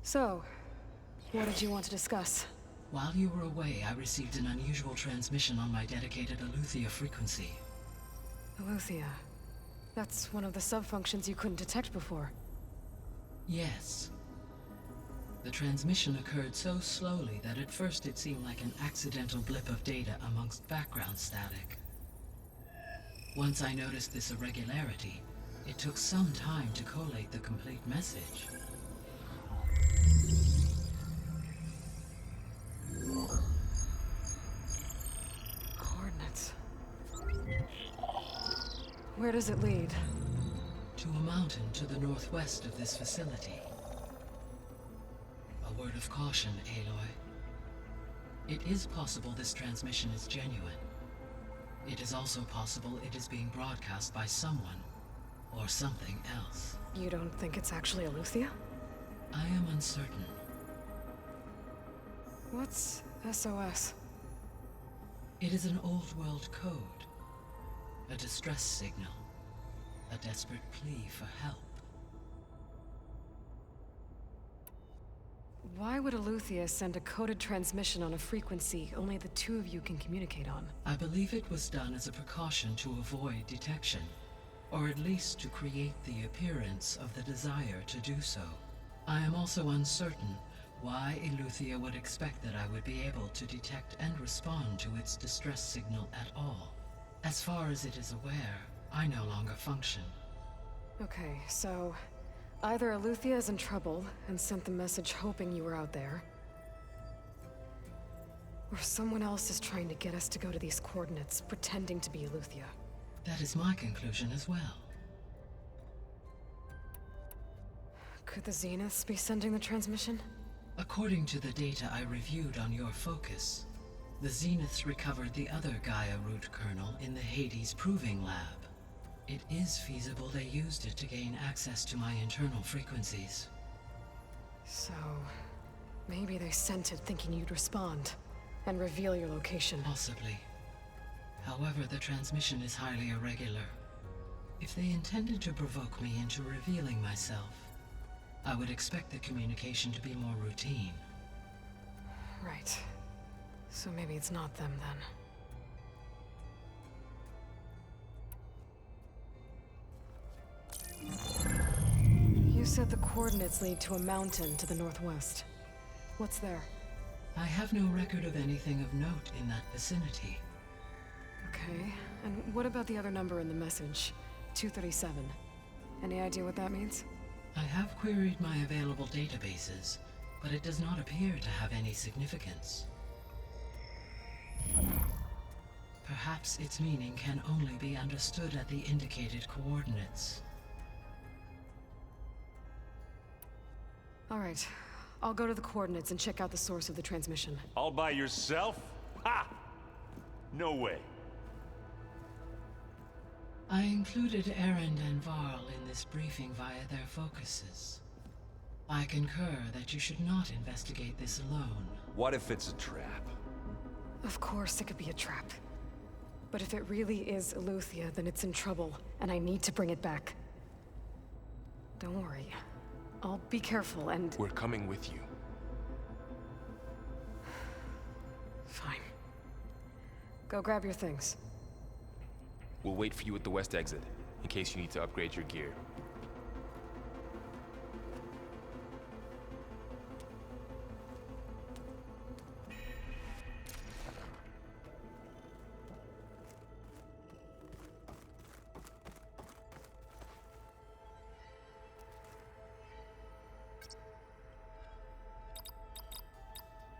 So, what did you want to discuss? While you were away, I received an unusual transmission on my dedicated Eleuthia frequency. Eleuthia. That's one of the sub-functions you couldn't detect before. Yes. The transmission occurred so slowly that at first it seemed like an accidental blip of data amongst background static. Once I noticed this irregularity, it took some time to collate the complete message. Coordinates. Where does it lead? To a mountain to the northwest of this facility. A word of caution, Aloy. It is possible this transmission is genuine. It is also possible it is being broadcast by someone, or something else. You don't think it's actually Eleuthia? I am uncertain. What's SOS? It is an old world code. A distress signal. A desperate plea for help. Why would Eleuthia send a coded transmission on a frequency only the two of you can communicate on? I believe it was done as a precaution to avoid detection, or at least to create the appearance of the desire to do so. I am also uncertain why Eleuthia would expect that I would be able to detect and respond to its distress signal at all. As far as it is aware, I no longer function. Okay, so either Eleuthia is in trouble and sent the message hoping you were out there, or someone else is trying to get us to go to these coordinates, pretending to be Eleuthia. That is my conclusion as well. Could the Zeniths be sending the transmission? According to the data I reviewed on your focus, the Zeniths recovered the other Gaia root kernel in the Hades Proving Lab. It is feasible they used it to gain access to my internal frequencies. So, maybe they sent it thinking you'd respond and reveal your location. Possibly. However, the transmission is highly irregular. If they intended to provoke me into revealing myself, I would expect the communication to be more routine. Right. So maybe it's not them then. You said the coordinates lead to a mountain to the northwest. What's there? I have no record of anything of note in that vicinity. Okay, and what about the other number in the message? 237. Any idea what that means? I have queried my available databases, but it does not appear to have any significance. Perhaps its meaning can only be understood at the indicated coordinates. All right, I'll go to the coordinates and check out the source of the transmission. All by yourself? Ha! No way. I included Erend and Varl in this briefing via their focuses. I concur that you should not investigate this alone. What if it's a trap? Of course it could be a trap. But if it really is Eleuthia, then it's in trouble, and I need to bring it back. Don't worry. I'll be careful and... We're coming with you. Fine. Go grab your things. We'll wait for you at the west exit, in case you need to upgrade your gear.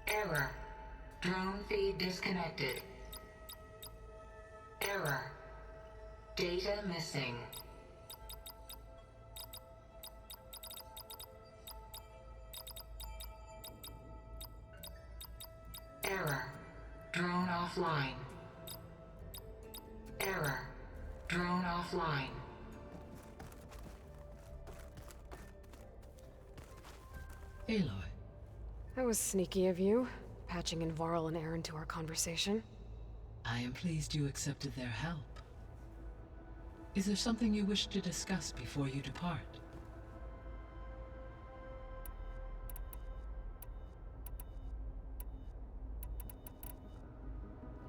Error. Drone feed disconnected. Error. Data missing. Error. Drone offline. Error. Drone offline. Aloy. That was sneaky of you, patching in Varl and Erend to our conversation. I am pleased you accepted their help. Is there something you wish to discuss before you depart?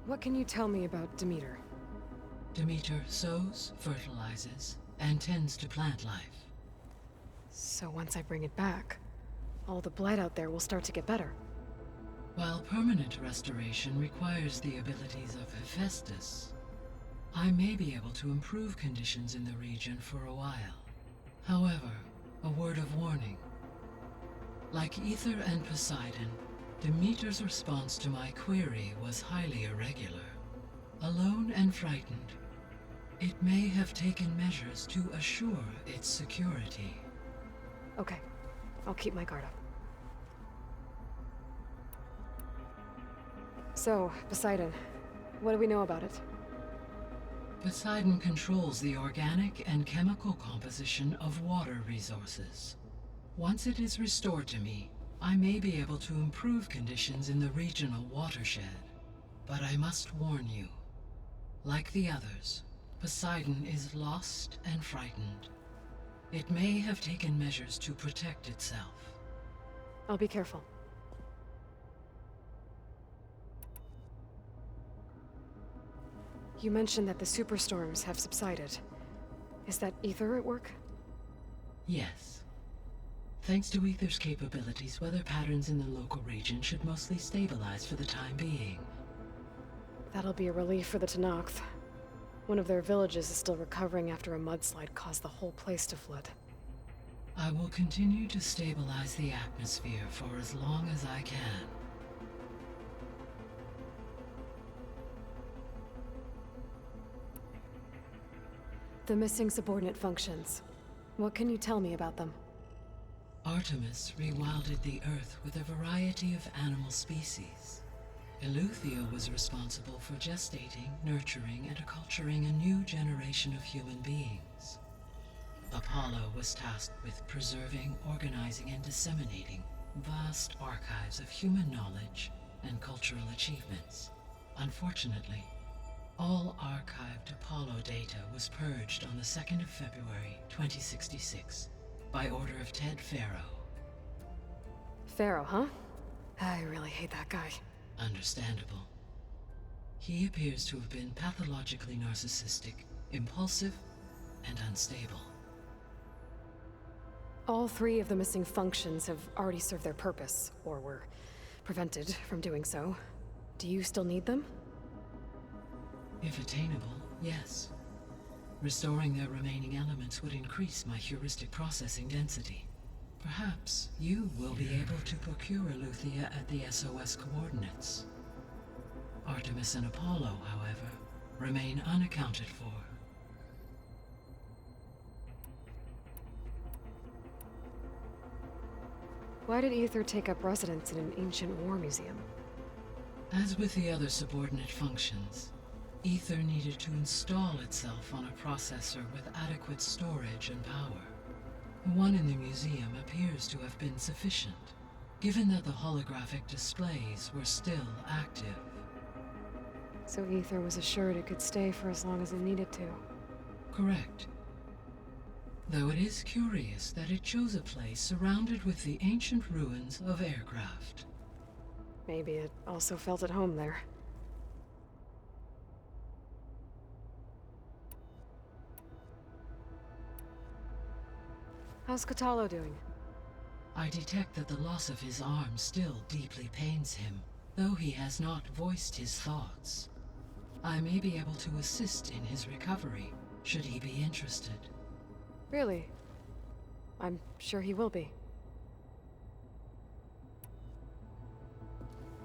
What can you tell me about Demeter? Demeter sows, fertilizes, and tends to plant life. So once I bring it back, all the blight out there will start to get better. While permanent restoration requires the abilities of Hephaestus, I may be able to improve conditions in the region for a while. However, a word of warning. Like Aether and Poseidon, Demeter's response to my query was highly irregular. Alone and frightened, it may have taken measures to assure its security. Okay, I'll keep my guard up. So, Poseidon, what do we know about it? Poseidon controls the organic and chemical composition of water resources. Once it is restored to me, I may be able to improve conditions in the regional watershed. But I must warn you, like the others, Poseidon is lost and frightened. It may have taken measures to protect itself. I'll be careful. You mentioned that the superstorms have subsided. Is that Aether at work? Yes. Thanks to Aether's capabilities, weather patterns in the local region should mostly stabilize for the time being. That'll be a relief for the Tenakth. One of their villages is still recovering after a mudslide caused the whole place to flood. I will continue to stabilize the atmosphere for as long as I can. The missing subordinate functions. What can you tell me about them? Artemis rewilded the Earth with a variety of animal species. Eleuthia was responsible for gestating, nurturing, and acculturating a new generation of human beings. Apollo was tasked with preserving, organizing, and disseminating vast archives of human knowledge and cultural achievements. Unfortunately, all archived Apollo data was purged on the 2nd of February, 2066, by order of Ted Faro. Pharaoh, huh? I really hate that guy. Understandable. He appears to have been pathologically narcissistic, impulsive, and unstable. All three of the missing functions have already served their purpose, or were prevented from doing so. Do you still need them? If attainable, yes. Restoring their remaining elements would increase my heuristic processing density. Perhaps you will be able to procure Eleuthia at the SOS coordinates. Artemis and Apollo, however, remain unaccounted for. Why did Aether take up residence in an ancient war museum? As with the other subordinate functions, Aether needed to install itself on a processor with adequate storage and power. One in the museum appears to have been sufficient, given that the holographic displays were still active. So Aether was assured it could stay for as long as it needed to. Correct. Though it is curious that it chose a place surrounded with the ancient ruins of aircraft. Maybe it also felt at home there. How's Kotallo doing? I detect that the loss of his arm still deeply pains him, though he has not voiced his thoughts. I may be able to assist in his recovery, should he be interested. Really? I'm sure he will be.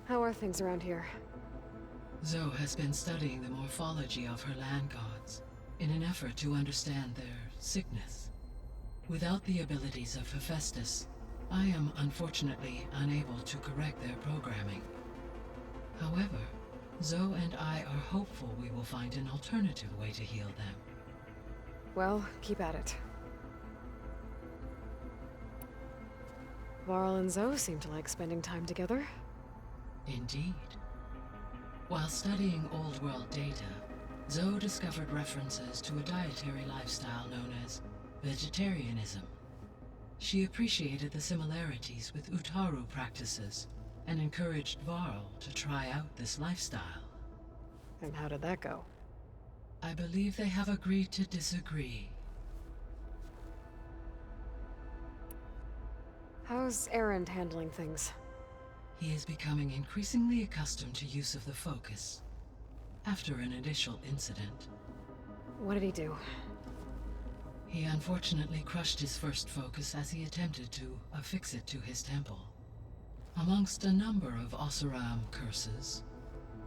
How are things around here? Zoe has been studying the morphology of her land gods, in an effort to understand their sickness. Without the abilities of Hephaestus, I am unfortunately unable to correct their programming. However, Zoe and I are hopeful we will find an alternative way to heal them. Well, keep at it. Varl and Zoe seem to like spending time together. Indeed. While studying Old World data, Zoe discovered references to a dietary lifestyle known as vegetarianism. She appreciated the similarities with Utaru practices and encouraged Varl to try out this lifestyle. And how did that go? I believe they have agreed to disagree. How's Erend handling things? He is becoming increasingly accustomed to use of the focus. After an initial incident, What did he do? he unfortunately crushed his first focus as he attempted to affix it to his temple. Amongst a number of Oseram curses,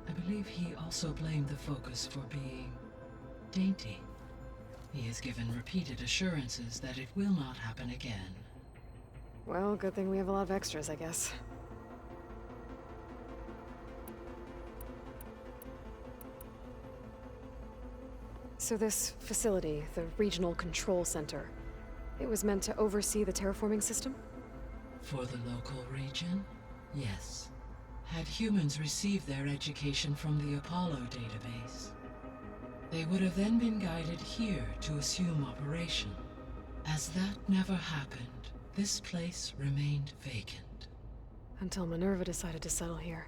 I believe he also blamed the focus for being dainty. He has given repeated assurances that it will not happen again. Well, good thing we have a lot of extras, I guess. So this facility, the Regional Control Center, it was meant to oversee the terraforming system? For the local region, yes. Had humans received their education from the Apollo database, they would have then been guided here to assume operation. As that never happened, this place remained vacant. Until Minerva decided to settle here.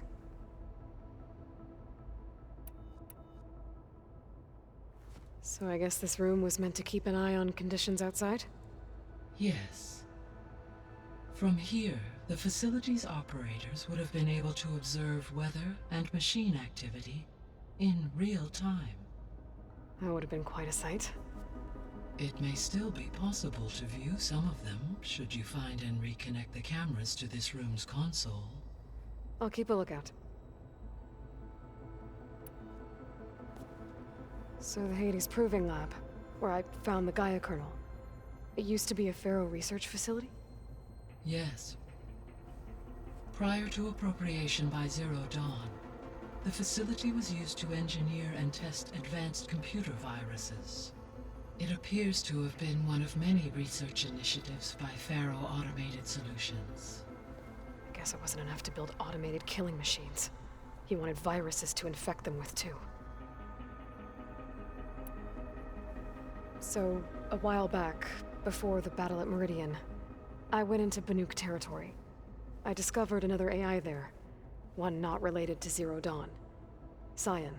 So I guess this room was meant to keep an eye on conditions outside? Yes. From here, the facility's operators would have been able to observe weather and machine activity in real time. That would have been quite a sight. It may still be possible to view some of them, should you find and reconnect the cameras to this room's console. I'll keep a lookout. So the Hades Proving Lab, where I found the Gaia kernel. It used to be a Pharaoh research facility? Yes. Prior to appropriation by Zero Dawn, the facility was used to engineer and test advanced computer viruses. It appears to have been one of many research initiatives by Pharaoh Automated Solutions. I guess it wasn't enough to build automated killing machines. He wanted viruses to infect them with too. So, a while back, before the battle at Meridian, I went into Banuk territory. I discovered another AI there, one not related to Zero Dawn. Cyan.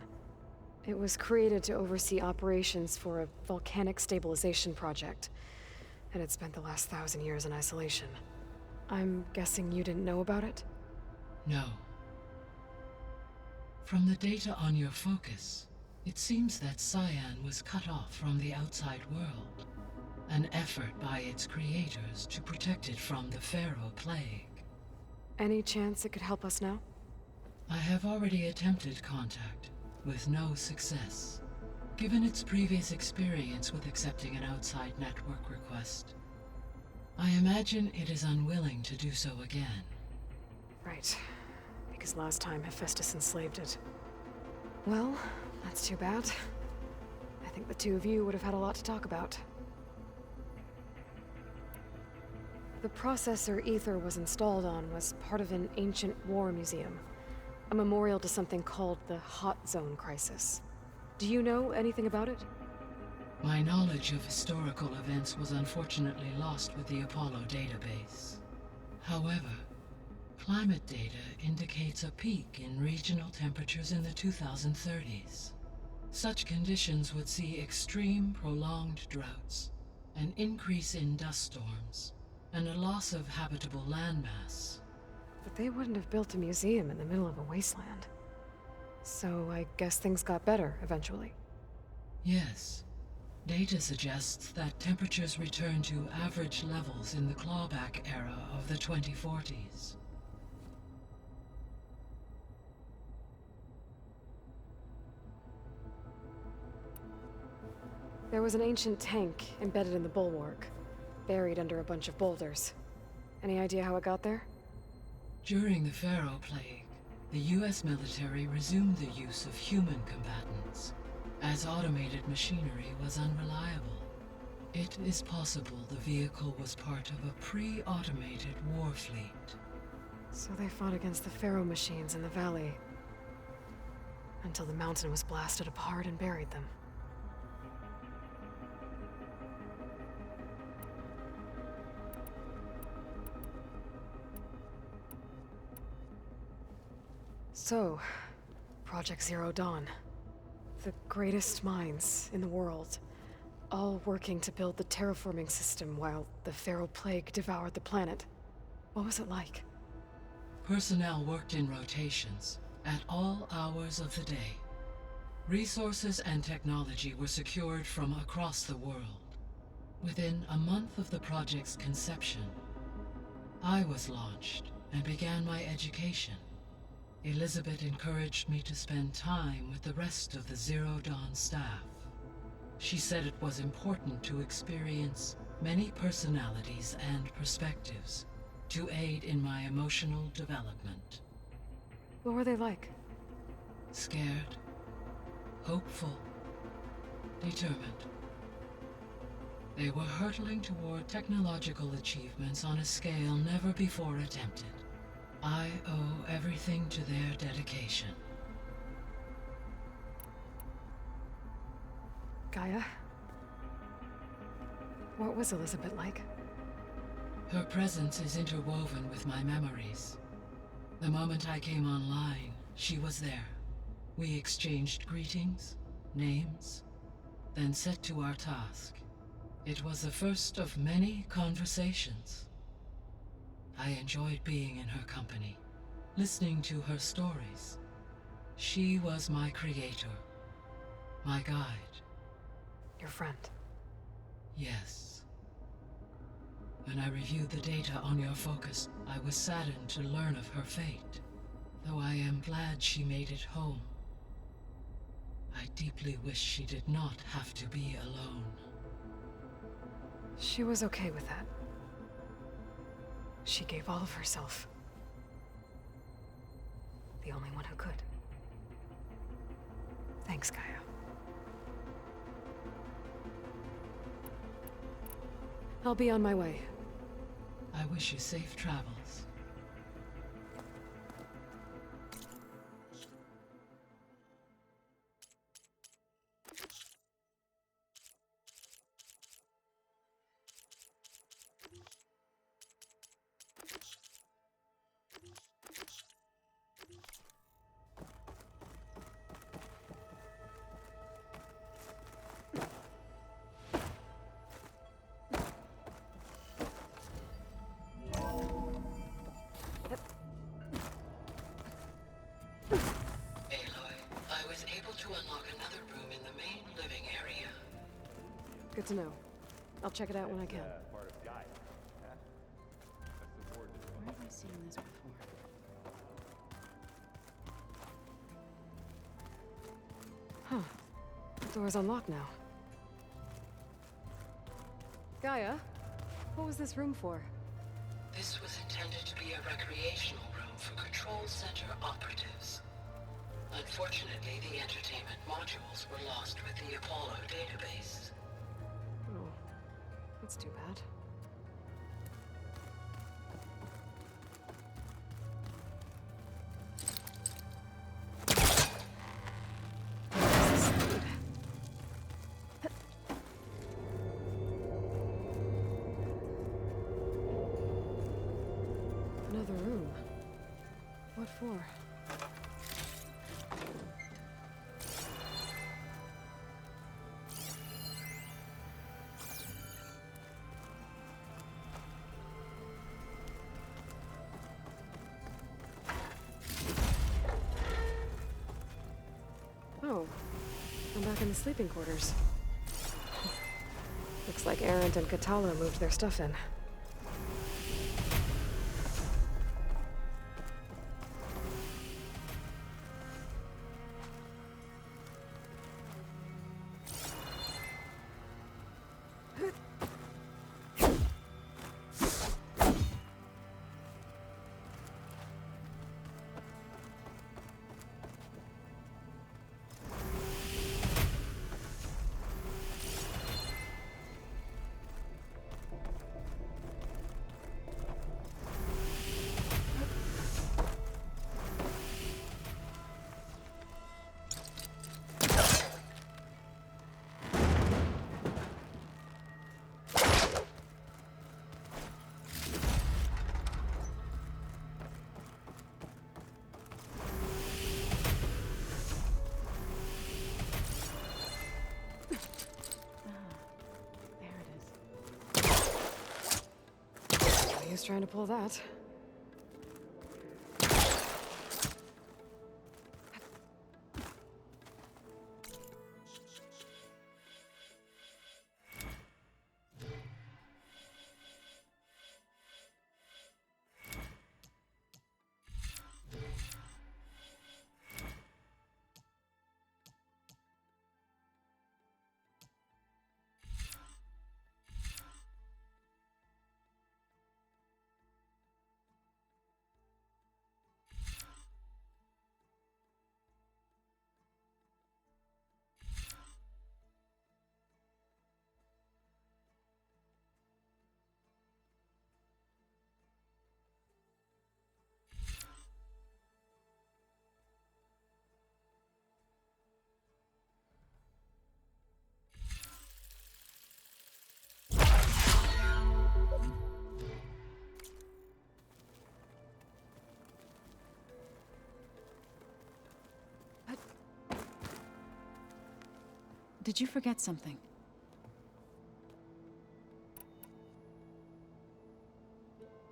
It was created to oversee operations for a volcanic stabilization project, and it spent the last 1,000 years in isolation. I'm guessing you didn't know about it? No. From the data on your focus, it seems that Cyan was cut off from the outside world, an effort by its creators to protect it from the Pharaoh Plague. Any chance it could help us now? I have already attempted contact, with no success. Given its previous experience with accepting an outside network request, I imagine it is unwilling to do so again. Right. Because last time Hephaestus enslaved it. Well, that's too bad. I think the two of you would have had a lot to talk about. The processor Ether was installed on was part of an ancient war museum. A memorial to something called the Hot Zone Crisis. Do you know anything about it? My knowledge of historical events was unfortunately lost with the Apollo database. However, climate data indicates a peak in regional temperatures in the 2030s. Such conditions would see extreme, prolonged droughts, an increase in dust storms, and a loss of habitable landmass. But they wouldn't have built a museum in the middle of a wasteland. So I guess things got better eventually. Yes. Data suggests that temperatures returned to average levels in the clawback era of the 2040s. There was an ancient tank embedded in the bulwark, buried under a bunch of boulders. Any idea how it got there? During the Pharaoh Plague, the US military resumed the use of human combatants, as automated machinery was unreliable. It is possible the vehicle was part of a pre-automated war fleet. So they fought against the Pharaoh machines in the valley, until the mountain was blasted apart and buried them. So, Project Zero Dawn. The greatest minds in the world, all working to build the terraforming system while the Feral Plague devoured the planet. What was it like? Personnel worked in rotations, at all hours of the day. Resources and technology were secured from across the world. Within a month of the project's conception, I was launched and began my education. Elizabeth encouraged me to spend time with the rest of the Zero Dawn staff. She said it was important to experience many personalities and perspectives to aid in my emotional development. What were they like? Scared, hopeful, determined. They were hurtling toward technological achievements on a scale never before attempted. I owe everything to their dedication. Gaia? What was Elizabeth like? Her presence is interwoven with my memories. The moment I came online, she was there. We exchanged greetings, names, then set to our task. It was the first of many conversations. I enjoyed being in her company, listening to her stories. She was my creator, my guide. Your friend. Yes. When I reviewed the data on your focus, I was saddened to learn of her fate. Though I am glad she made it home. I deeply wish she did not have to be alone. She was okay with that. She gave all of herself. The only one who could. Thanks, Gaia. I'll be on my way. I wish you safe travels. Good to know. I'll check it out when I can. Part of Gaia. Huh? That's the word. Where have I seen this before? Huh. The door's unlocked now. Gaia, what was this room for? This was intended to be a recreational room for Control Center operatives. Unfortunately, the entertainment modules were lost with the Apollo database. Oh, that's too bad. Where does this lead? Another room. What for? Oh, I'm back in the sleeping quarters. Looks like Arendt and Katala moved their stuff in. was trying to pull that. Did you forget something?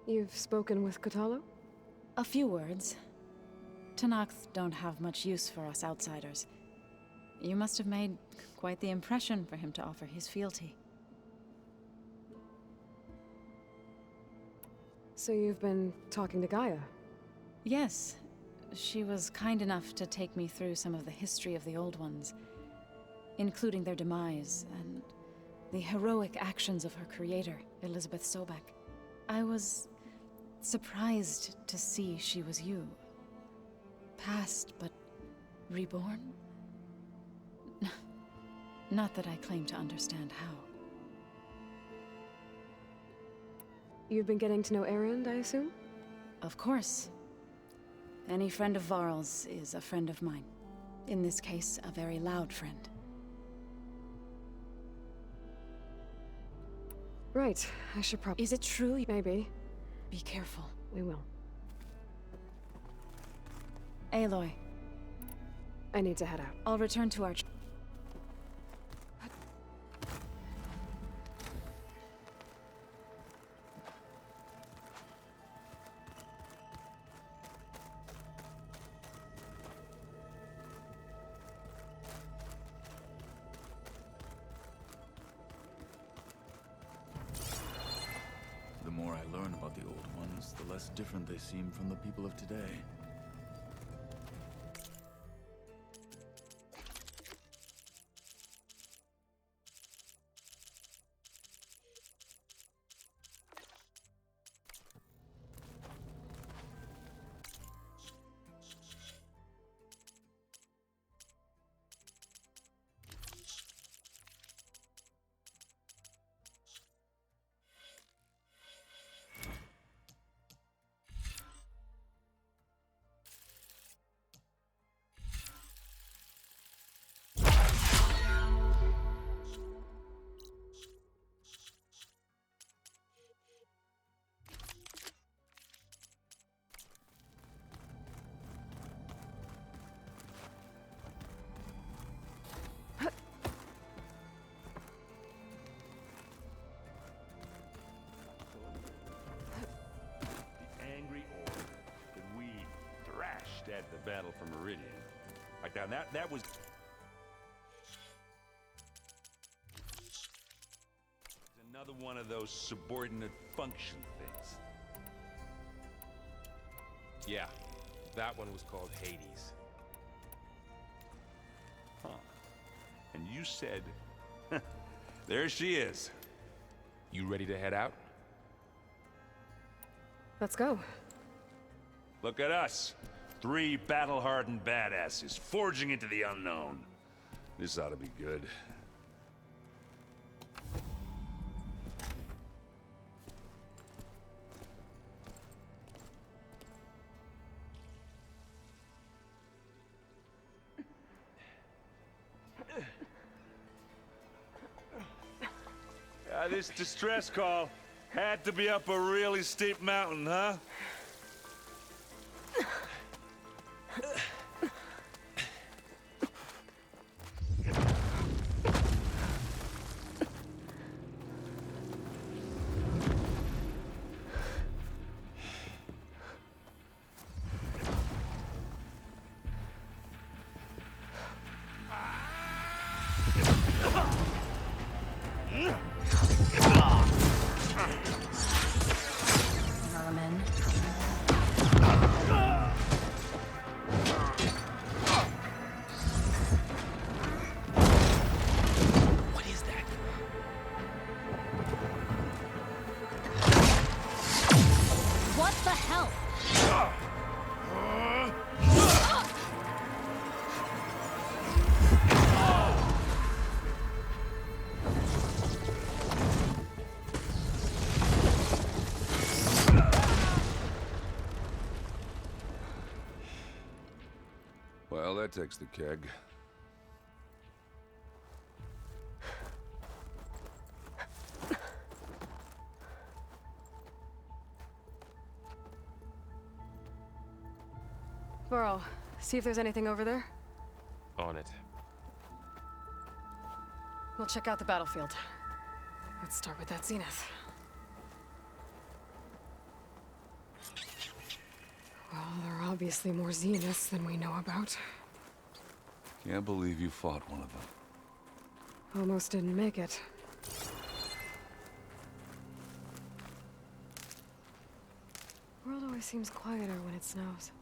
You've spoken with Kotallo? A few words. Tenakth don't have much use for us outsiders. You must have made quite the impression for him to offer his fealty. So you've been talking to Gaia? Yes. She was kind enough to take me through some of the history of the Old Ones, including their demise and the heroic actions of her creator, Elizabeth Sobek. I was surprised to see she was you. Past, but reborn? Not that I claim to understand how. You've been getting to know Erend, I assume? Of course. Any friend of Varl's is a friend of mine. In this case, a very loud friend. Right, I should probably... Is it true? Maybe. Be careful. We will. Aloy, I need to head out. I'll return to our... The more I learn about the Old Ones, the less different they seem from the people of today. At the battle for Meridian. Like now that was another one of those subordinate function things. Yeah, that one was called Hades. Huh. And you said, there she is. You ready to head out? Let's go. Look at us. 3 battle-hardened badasses forging into the unknown. This ought to be good. This distress call had to be up a really steep mountain, huh? Well, that takes the keg. Burrow, see if there's anything over there. On it. We'll check out the battlefield. Let's start with that Zenith. Well, there are obviously more Zeniths than we know about. Can't believe you fought one of them. Almost didn't make it. World always seems quieter when it snows.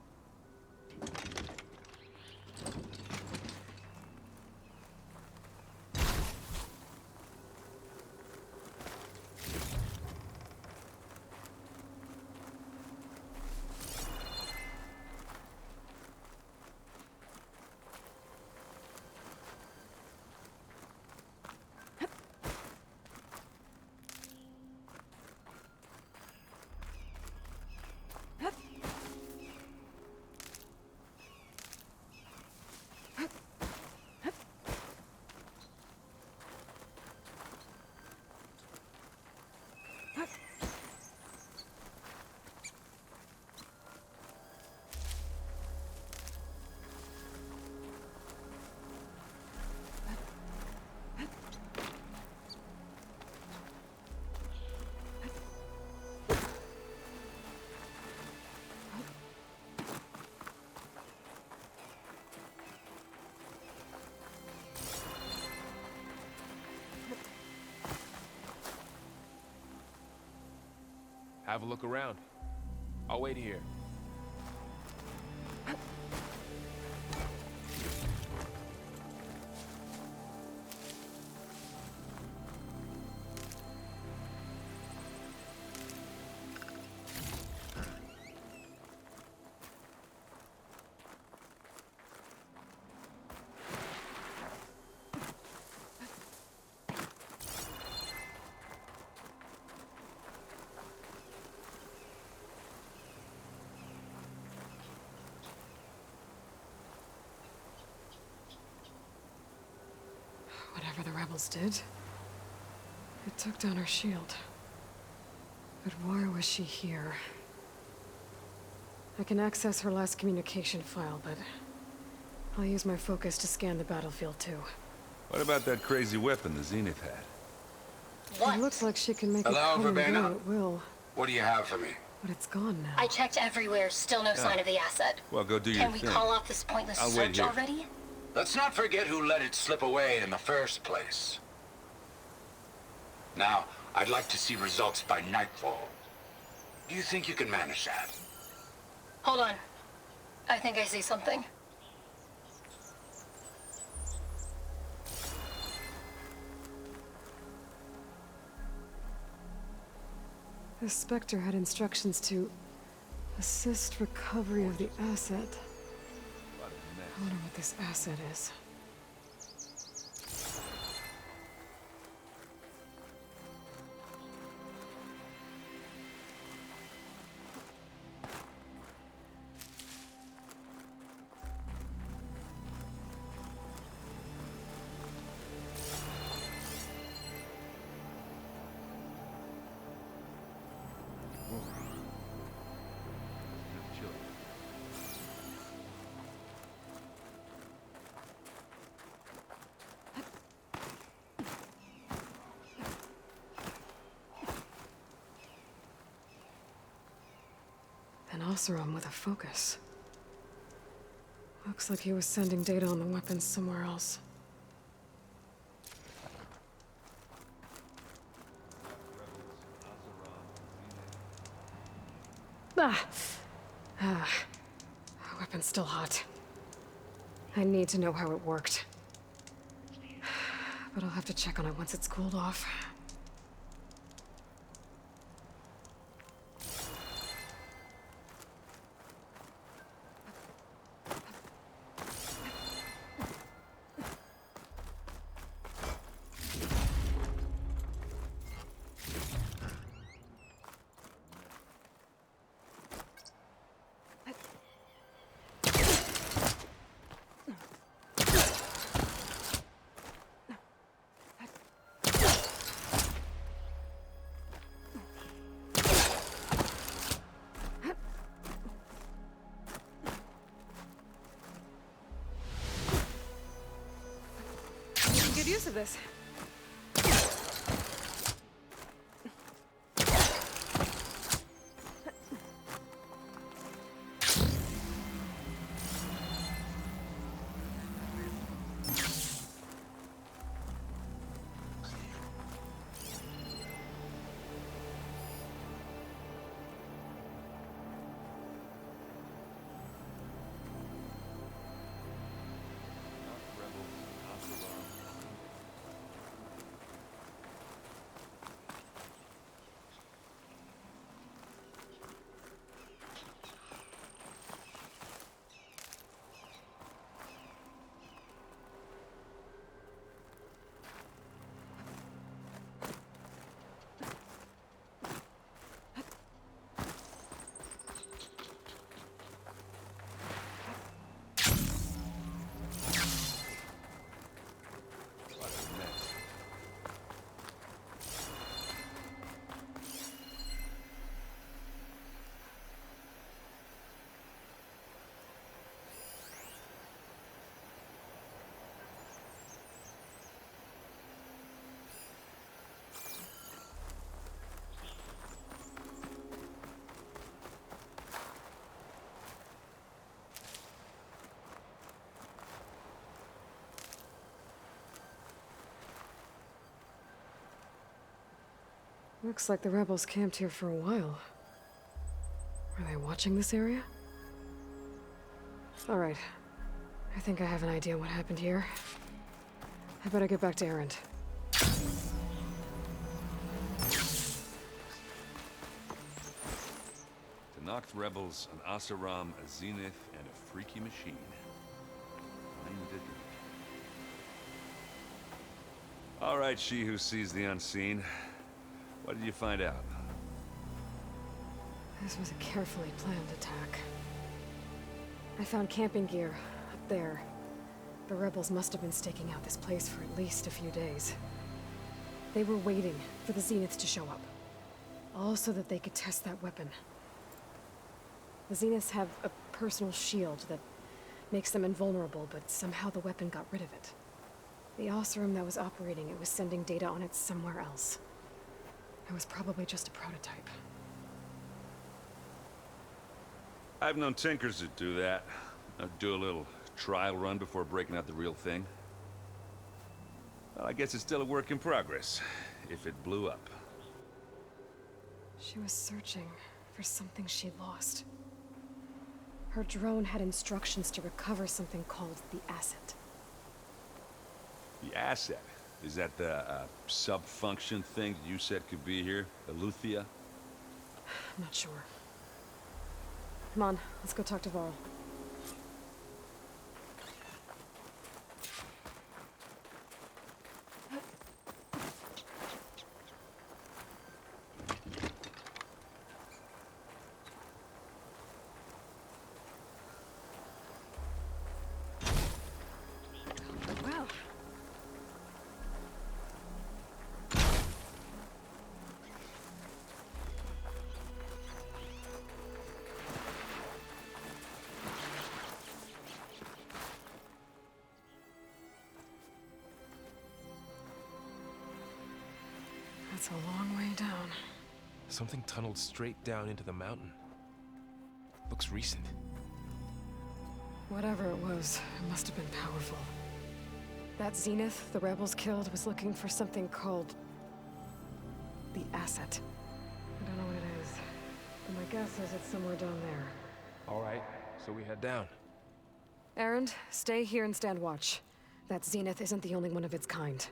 Have a look around. I'll wait here. Whatever the rebels did, it took down her shield. But why was she here? I can access her last communication file, but I'll use my focus to scan the battlefield too. What about that crazy weapon the Zenith had? It looks like she can make Hello, it come and Verbena? go at will, What do you have for me? but it's gone now. I checked everywhere, still no sign of the asset. Well, go do your Can we thing. call off this pointless I'll wait search here. already? Let's not forget who let it slip away in the first place. Now, I'd like to see results by nightfall. Do you think you can manage that? Hold on. I think I see something. The Spectre had instructions to assist recovery of the asset. I wonder what this asset is. An Oseram with a focus. Looks like he was sending data on the weapons somewhere else. Ah. Weapon's still hot. I need to know how it worked. But I'll have to check on it once it's cooled off. good use of this. Looks like the rebels camped here for a while. Are they watching this area? All right. I think I have an idea what happened here. I better get back to Erend. The Noct rebels, an Oseram, a Zenith, and a freaky machine. Indeed. All right, she who sees the unseen. What did you find out? This was a carefully planned attack. I found camping gear up there. The rebels must have been staking out this place for at least a few days. They were waiting for the Zeniths to show up. All so that they could test that weapon. The Zeniths have a personal shield that makes them invulnerable, but somehow the weapon got rid of it. The Oseram that was operating it was sending data on it somewhere else. It was probably just a prototype. I've known tinkers that do that. Do a little trial run before breaking out the real thing. Well, I guess it's still a work in progress, if it blew up. She was searching for something she lost. Her drone had instructions to recover something called the Asset. The Asset? Is that the sub-function thing that you said could be here? Eleuthia? I'm not sure. Come on, let's go talk to Varl. Well. That's a long way down. Something tunneled straight down into the mountain. Looks recent. Whatever it was, it must have been powerful. That Zenith the rebels killed was looking for something called the Asset. I don't know what it is, but my guess is it's somewhere down there. All right, so we head down. Erend, stay here and stand watch. That Zenith isn't the only one of its kind.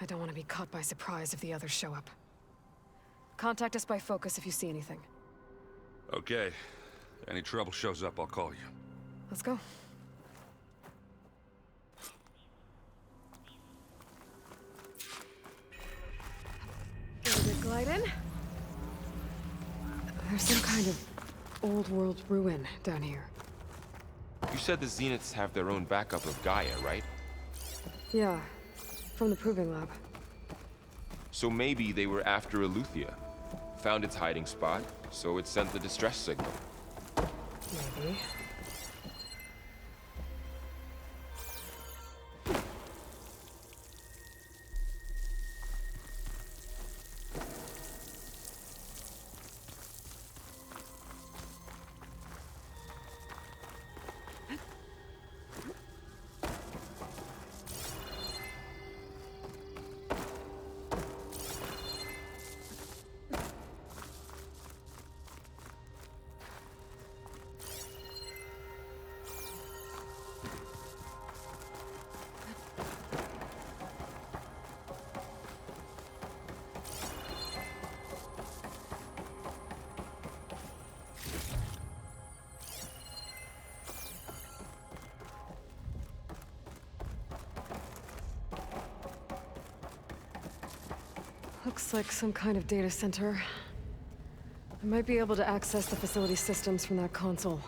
I don't want to be caught by surprise if the others show up. Contact us by focus if you see anything. Okay. Any trouble shows up, I'll call you. Let's go. Ready to glide in? There's some kind of old world ruin down here. You said the Zeniths have their own backup of Gaia, right? Yeah, from the Proving Lab. So maybe they were after Eleuthia. Found its hiding spot, so it sent the distress signal. Maybe. Looks like some kind of data center. I might be able to access the facility systems from that console.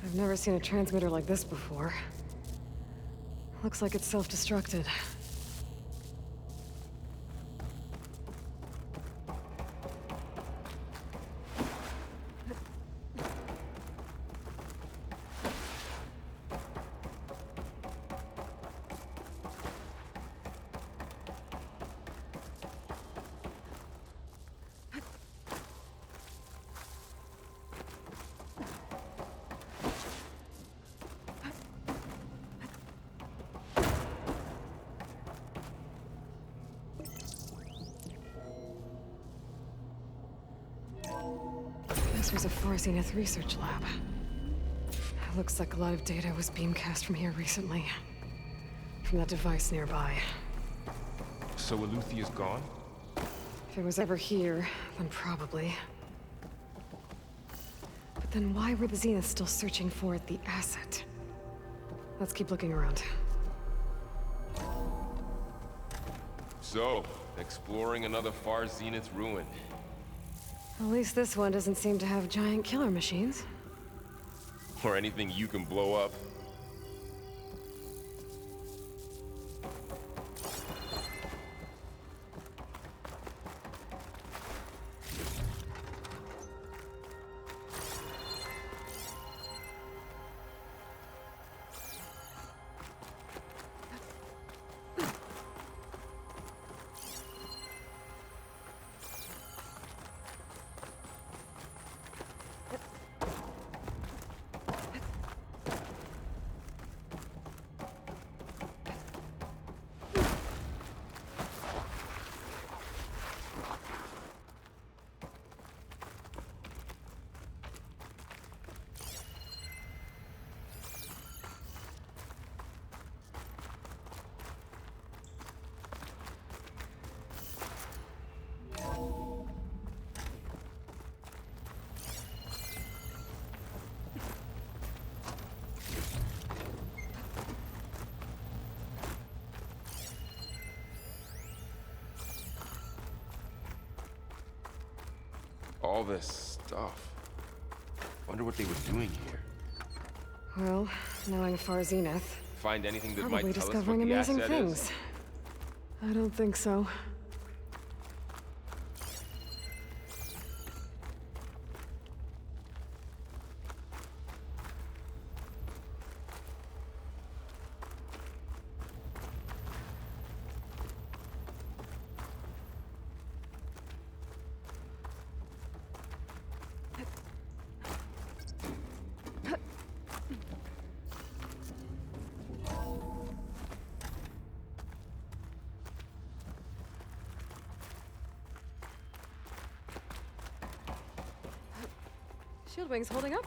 I've never seen a transmitter like this before. Looks like it's self-destructed. This was a Far Zenith research lab. Looks like a lot of data was beamcast from here recently. From that device nearby. So Eluthia's gone? If it was ever here, then probably. But then why were the Zeniths still searching for the asset? Let's keep looking around. So, exploring another Far Zenith ruin. At least this one doesn't seem to have giant killer machines. Or anything you can blow up. All this stuff. Wonder what they were doing here. Well, knowing Far Zenith, Find anything that probably might tell us what discovering the amazing asset things. is? I don't think so. Shieldwing's holding up.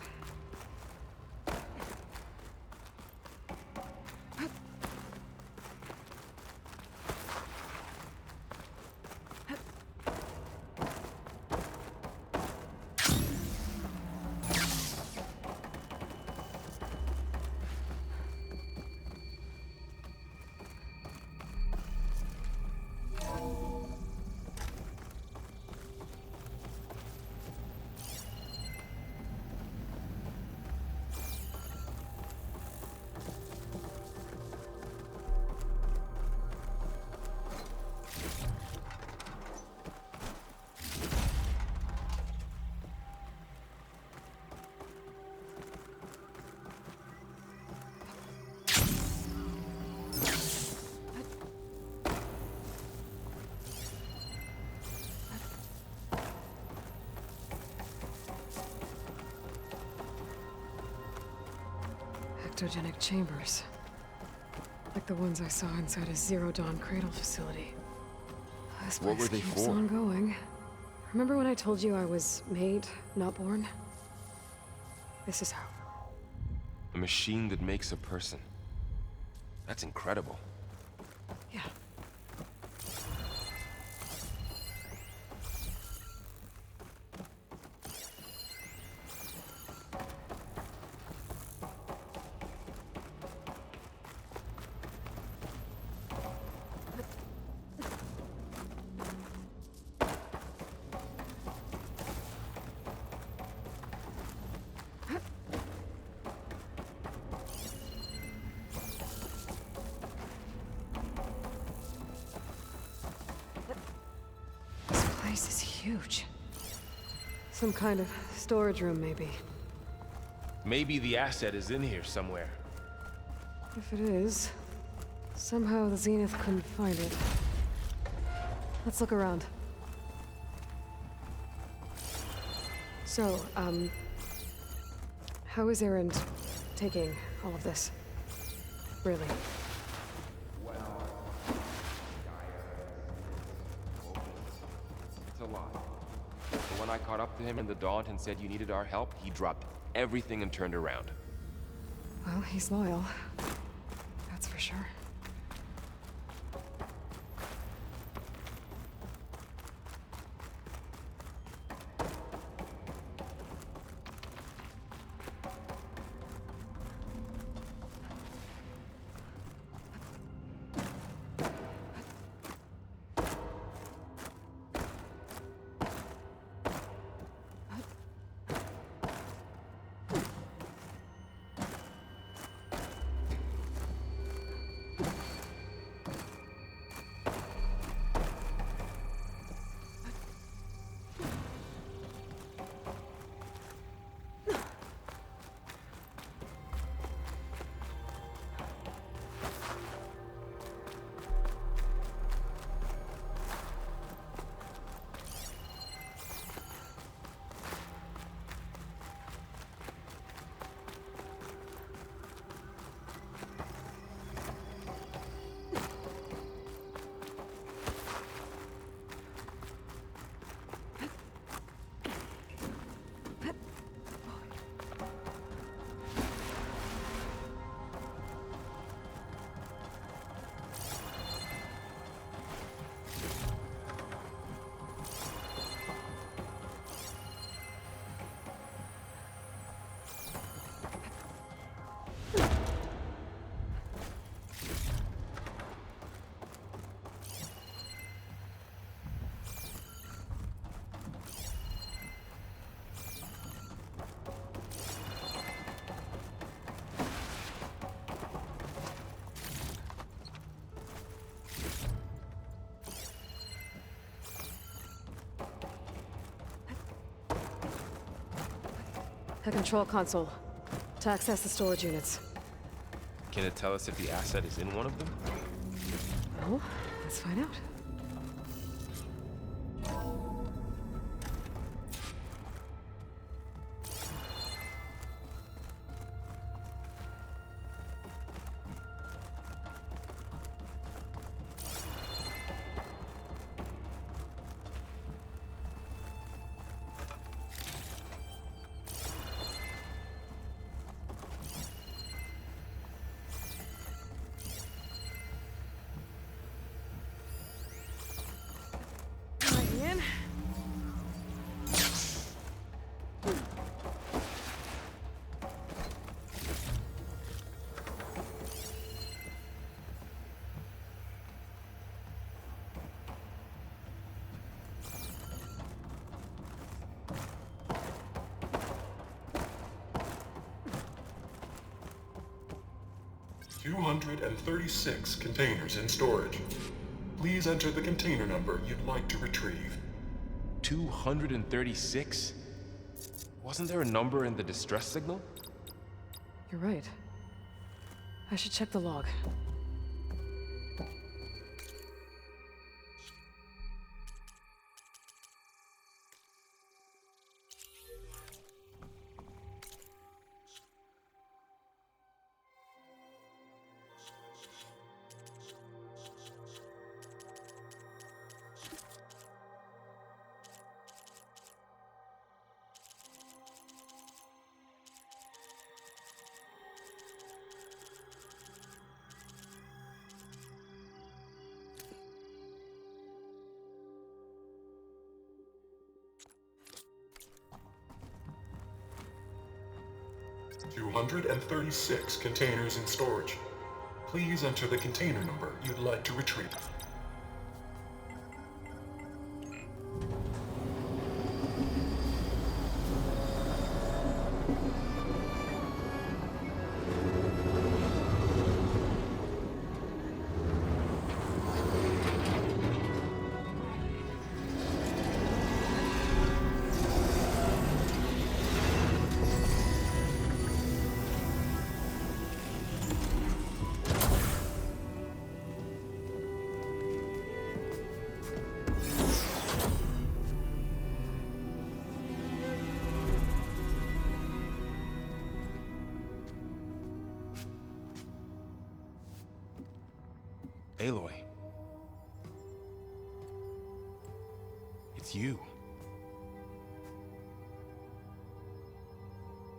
cryptogenic chambers. Like the ones I saw inside a Zero Dawn cradle facility. This What place were they keeps for? on going. Remember when I told you I was made, not born? This is how. A machine that makes a person. That's incredible. Yeah. This place is huge. Some kind of storage room, maybe. Maybe the asset is in here somewhere. If it is, somehow the Zenith couldn't find it. Let's look around. So, how is Erend taking all of this? Really? It's a lot. But when I caught up to him in the Daunt and said you needed our help, he dropped everything and turned around. Well, he's loyal. That's for sure. The control console. To access the storage units. Can it tell us if the asset is in one of them? Well, let's find out. In. $236 containers in storage. Please enter the container number you'd like to retrieve. 236? Wasn't there a number in the distress signal? You're right. I should check the log. 236 containers in storage. Please enter the container number you'd like to retrieve. Aloy. It's you.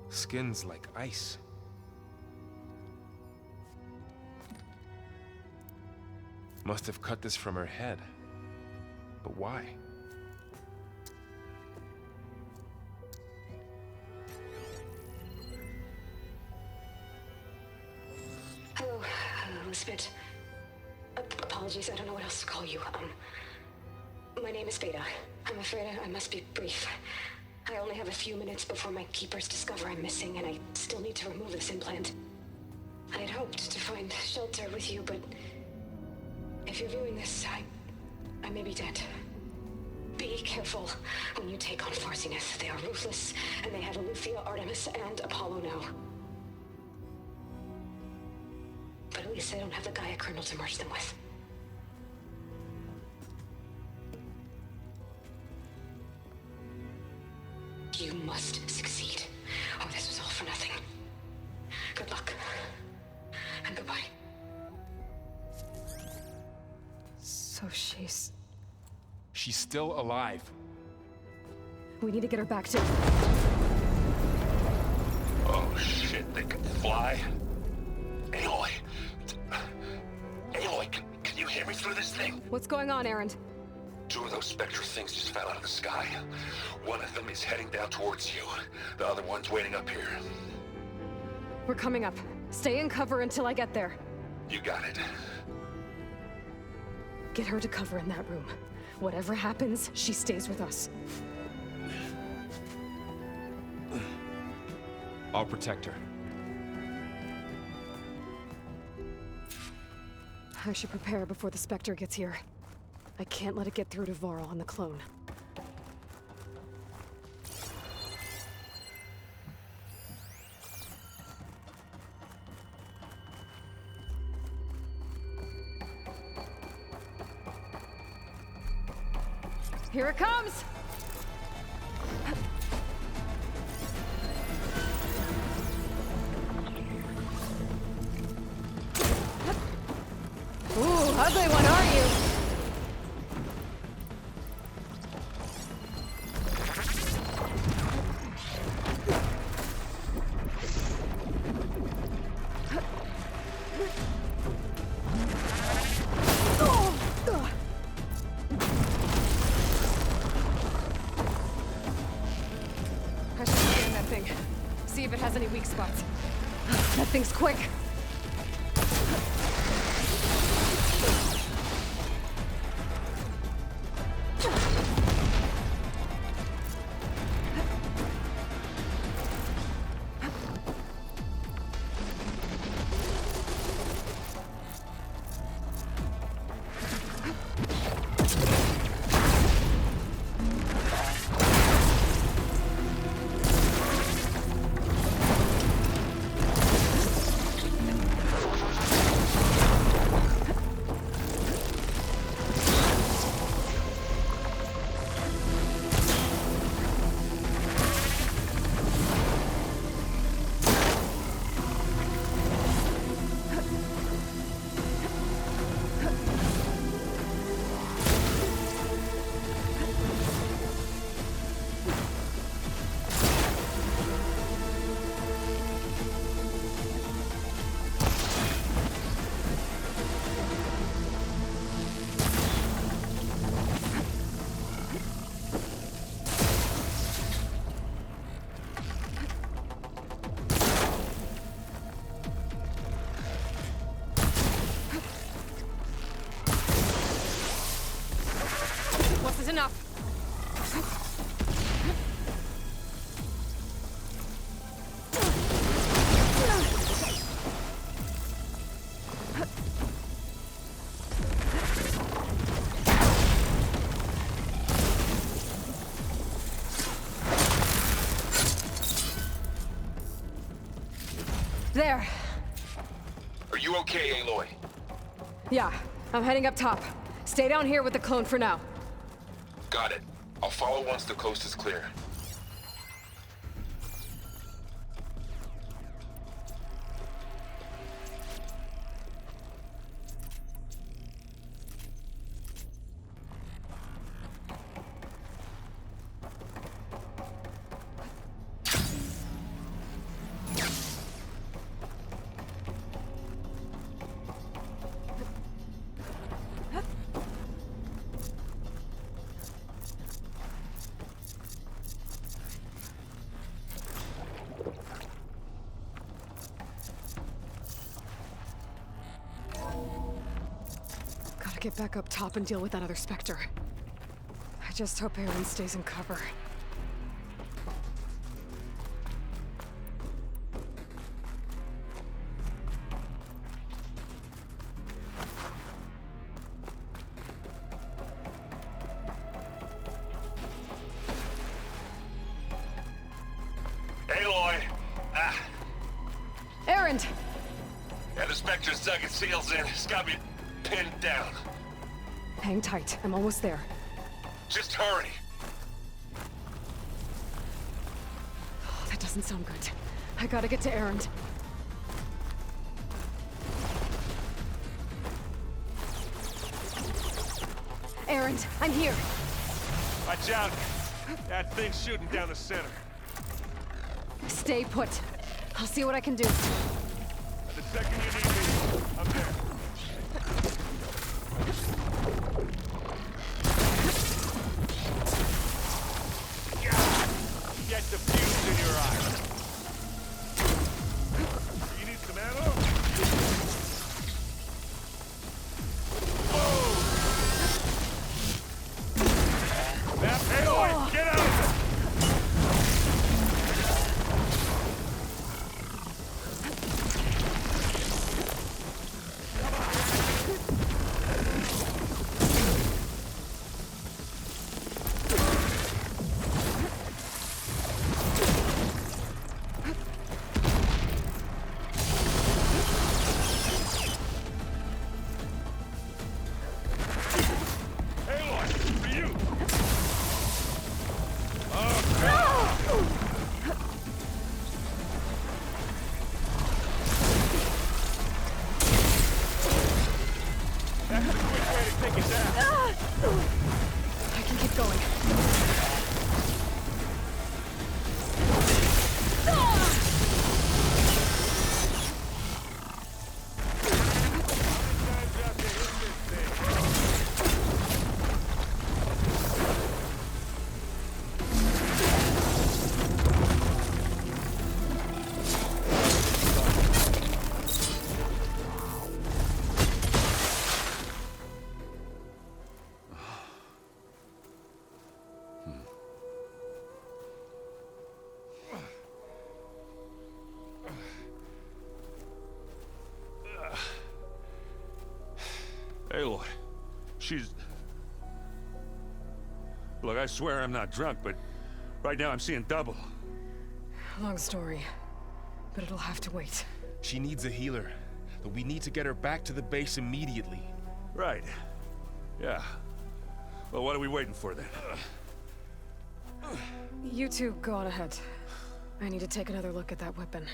Skin's like ice. Must have cut this from her head. But why? Hello, Spit. Apologies, I don't know what else to call you. My name is Beta. I'm afraid I must be brief. I only have a few minutes before my keepers discover I'm missing, and I still need to remove this implant. I had hoped to find shelter with you, but if you're viewing this, I may be dead. Be careful when you take on Farsineth. They are ruthless, and they have Eleuthia, Artemis, and Apollo now. But at least I don't have the Gaia kernel to merge them with. You must succeed, or this was all for nothing. Good luck. And goodbye. So she's still alive. We need to get her back to... Oh shit, they can fly? Aloy. Aloy, can you hear me through this thing? What's going on, Erend? 2 of those Spectre things just fell out of the sky. One of them is heading down towards you. The other one's waiting up here. We're coming up. Stay in cover until I get there. You got it. Get her to cover in that room. Whatever happens, she stays with us. I'll protect her. I should prepare before the Spectre gets here. I can't let it get through to Varl on the clone. Here it comes! Ooh, ugly one, are you? I should scan that thing. See if it has any weak spots. That thing's quick. There. Are you okay, Aloy? Yeah, I'm heading up top. Stay down here with the clone for now. Got it. I'll follow once the coast is clear. Gotta get back up top and deal with that other Spectre. I just hope Aaron stays in cover. Aloy! Aaron! Yeah, the Spectre's dug its seals in. It's got me pinned down. Hang tight, I'm almost there. Just hurry. Oh, that doesn't sound good. I gotta get to Aaron. Aaron, I'm here. Watch out. That thing's shooting down the center. Stay put. I'll see what I can do. The second you need me, I'm there. Get the fuse in your eye. You need some ammo? Whoa! Now, Aloy, get out of it! I can keep going. Aloy, she's... Look, I swear I'm not drunk, but right now I'm seeing double. Long story, but it'll have to wait. She needs a healer, but we need to get her back to the base immediately. Right. Yeah. Well, what are we waiting for then? You two go on ahead. I need to take another look at that weapon.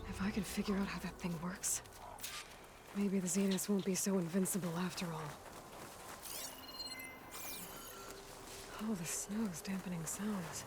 If I can figure out how that thing works, maybe the Zeniths won't be so invincible after all. Oh, the snow's dampening sounds.